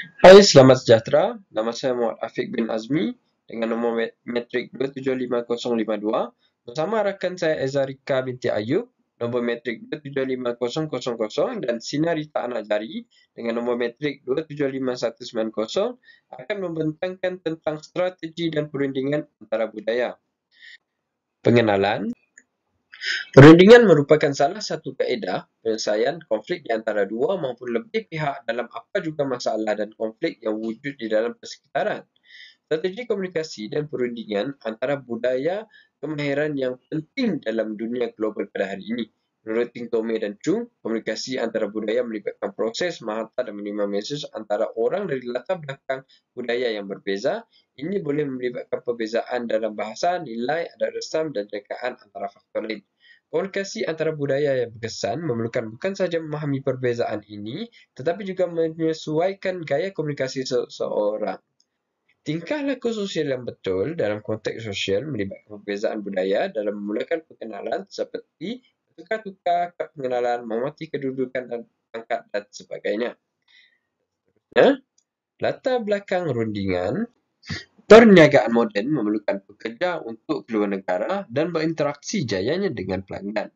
Hai, selamat sejahtera. Nama saya Muhammad Afiq bin Azmi dengan nombor metrik 2755052 bersama rakan saya Ezarika binti Ayub, nombor metrik 2750000 dan Sinarita Anak Jari dengan nombor metrik 2751190 akan membentangkan tentang strategi dan perundingan antara budaya. Pengenalan. Perundingan merupakan salah satu kaedah penyelesaian konflik di antara dua maupun lebih pihak dalam apa juga masalah dan konflik yang wujud di dalam persekitaran. Strategi komunikasi dan perundingan antara budaya kemahiran yang penting dalam dunia global pada hari ini. Menurut Ting Tome dan Chung, komunikasi antara budaya melibatkan proses menghantar dan menerima mesej antara orang dari latar belakang budaya yang berbeza. Ini boleh melibatkan perbezaan dalam bahasa, nilai, adat resam dan rekaan antara faktor lain. Komunikasi antara budaya yang berkesan memerlukan bukan sahaja memahami perbezaan ini, tetapi juga menyesuaikan gaya komunikasi seseorang. Tingkah laku sosial yang betul dalam konteks sosial melibatkan perbezaan budaya dalam memulakan perkenalan seperti bertukar-tukar kad pengenalan, menghormati kedudukan dan pangkat dan sebagainya. Latar belakang rundingan. Perniagaan moden memerlukan pekerja untuk keluar negara dan berinteraksi jayanya dengan pelanggan.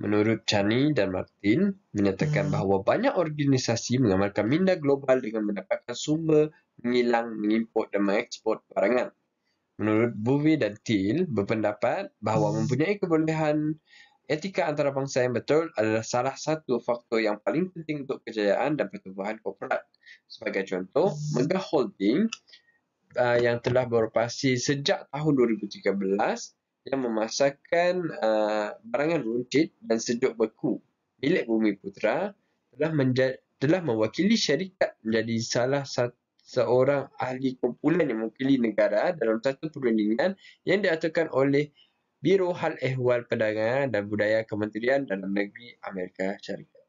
Menurut Chani dan Martin, menyatakan bahawa banyak organisasi mengamalkan minda global dengan mendapatkan sumber, mengilang, mengimport dan mengeksport barangan. Menurut Bouvet dan Thiel, berpendapat bahawa mempunyai kebolehan etika antarabangsa yang betul adalah salah satu faktor yang paling penting untuk kejayaan dan pertumbuhan korporat. Sebagai contoh, Mega Holding yang telah beroperasi sejak tahun 2013 yang memasarkan barangan runcit dan sejuk beku. Milik Bumi Putra telah mewakili syarikat menjadi salah seorang ahli kumpulan yang mewakili negara dalam satu perundingan yang diaturkan oleh Biro Hal Ehwal Perdagangan dan Budaya Kementerian Dalam Negeri Amerika Syarikat.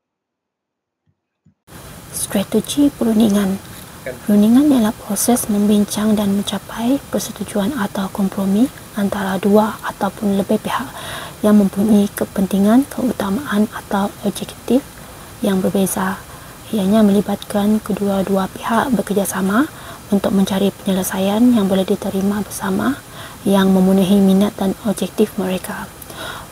Strategi perundingan. Perundingan ialah proses membincang dan mencapai persetujuan atau kompromi antara dua ataupun lebih pihak yang mempunyai kepentingan, keutamaan atau objektif yang berbeza. Ianya melibatkan kedua-dua pihak bekerjasama untuk mencari penyelesaian yang boleh diterima bersama yang memenuhi minat dan objektif mereka.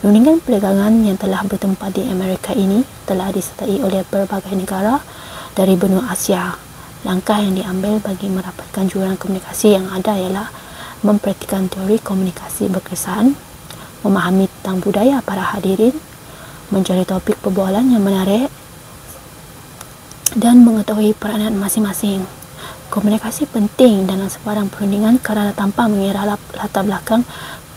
Perundingan perdagangan yang telah bertempat di Amerika ini telah disertai oleh berbagai negara dari benua Asia. Langkah yang diambil bagi merapatkan jurang komunikasi yang ada ialah mempraktikkan teori komunikasi berkesan, memahami tentang budaya para hadirin, mencari topik perbualan yang menarik dan mengetahui peranan masing-masing. Komunikasi penting dalam sebarang perundingan kerana tanpa mengira latar belakang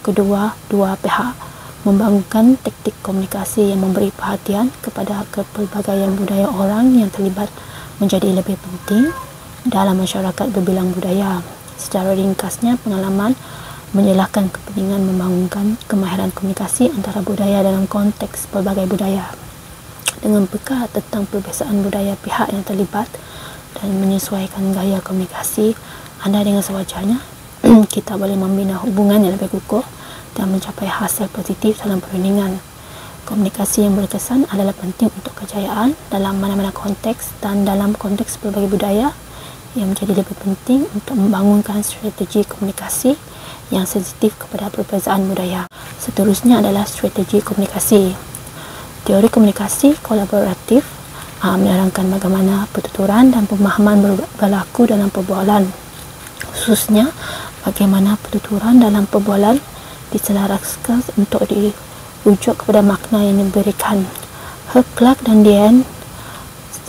kedua-dua pihak. Membangunkan taktik komunikasi yang memberi perhatian kepada kepelbagaian budaya orang yang terlibat menjadi lebih penting dalam masyarakat berbilang budaya. Secara ringkasnya, pengalaman menjelaskan kepentingan membangunkan kemahiran komunikasi antara budaya dalam konteks pelbagai budaya. Dengan peka tentang perbezaan budaya pihak yang terlibat dan menyesuaikan gaya komunikasi anda dengan sewajarnya, kita boleh membina hubungan yang lebih kukuh dan mencapai hasil positif dalam perundingan. Komunikasi yang berkesan adalah penting untuk kejayaan dalam mana-mana konteks dan dalam konteks pelbagai budaya yang menjadi lebih penting untuk membangunkan strategi komunikasi yang sensitif kepada perbezaan budaya. Seterusnya adalah strategi komunikasi. Teori komunikasi kolaboratif menerangkan bagaimana pertuturan dan pemahaman berlaku dalam perbualan, khususnya bagaimana pertuturan dalam perbualan diselaraskan untuk rujuk kepada makna yang diberikan. Clark dan Diane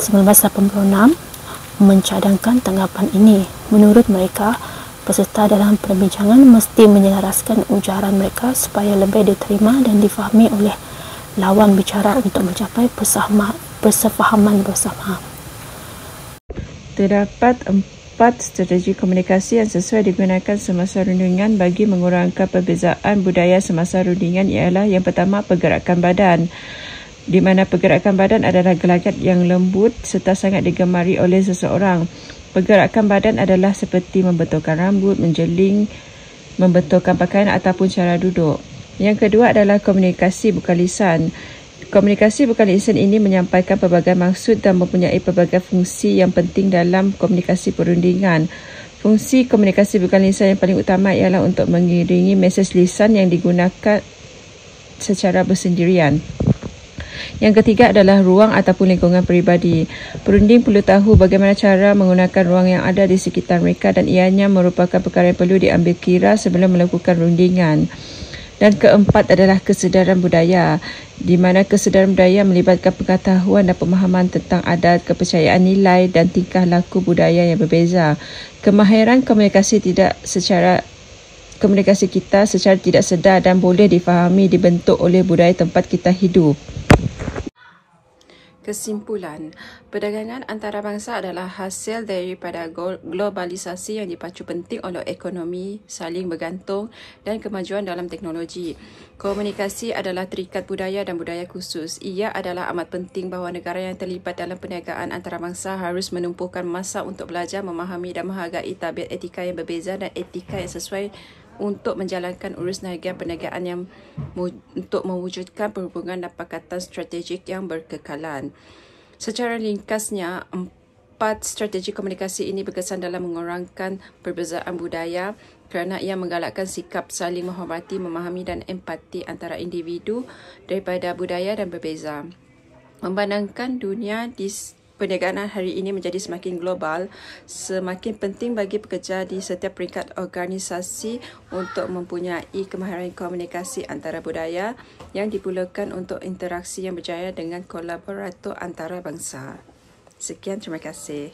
1986 mencadangkan tanggapan ini. Menurut mereka, peserta dalam perbincangan mesti menyelaraskan ujaran mereka supaya lebih diterima dan difahami oleh lawan bicara untuk mencapai persefahaman bersama. Terdapat 4 strategi komunikasi yang sesuai digunakan semasa rundingan bagi mengurangkan perbezaan budaya semasa rundingan ialah yang pertama, pergerakan badan, di mana pergerakan badan adalah gelagat yang lembut serta sangat digemari oleh seseorang. Pergerakan badan adalah seperti membetulkan rambut, menjeling, membetulkan pakaian ataupun cara duduk. Yang kedua adalah komunikasi bukan lisan, Komunikasi bukan lisan ini menyampaikan pelbagai maksud dan mempunyai pelbagai fungsi yang penting dalam komunikasi perundingan. Fungsi komunikasi bukan lisan yang paling utama ialah untuk mengiringi mesej lisan yang digunakan secara bersendirian. Yang ketiga adalah ruang ataupun lingkungan peribadi. Perunding perlu tahu bagaimana cara menggunakan ruang yang ada di sekitar mereka dan ianya merupakan perkara yang perlu diambil kira sebelum melakukan rundingan. Dan keempat adalah kesedaran budaya, di mana kesedaran budaya melibatkan pengetahuan dan pemahaman tentang adat, kepercayaan nilai dan tingkah laku budaya yang berbeza. Kemahiran komunikasi kita secara tidak sedar dan boleh difahami dibentuk oleh budaya tempat kita hidup. Kesimpulan, perdagangan antarabangsa adalah hasil daripada globalisasi yang dipacu penting oleh ekonomi, saling bergantung dan kemajuan dalam teknologi. Komunikasi adalah terikat budaya dan budaya khusus. Ia adalah amat penting bahawa negara yang terlibat dalam perniagaan antarabangsa harus menumpukan masa untuk belajar, memahami dan menghargai tabiat etika yang berbeza dan etika yang sesuai untuk menjalankan urus niaga perniagaan yang untuk mewujudkan perhubungan dan pakatan strategik yang berkekalan. Secara ringkasnya, 4 strategi komunikasi ini berkesan dalam mengurangkan perbezaan budaya kerana ia menggalakkan sikap saling menghormati, memahami dan empati antara individu daripada budaya dan berbeza. Memandangkan dunia di perniagaan hari ini menjadi semakin global, semakin penting bagi pekerja di setiap peringkat organisasi untuk mempunyai kemahiran komunikasi antara budaya yang diperlukan untuk interaksi yang berjaya dengan kolaborator antarabangsa. Sekian, terima kasih.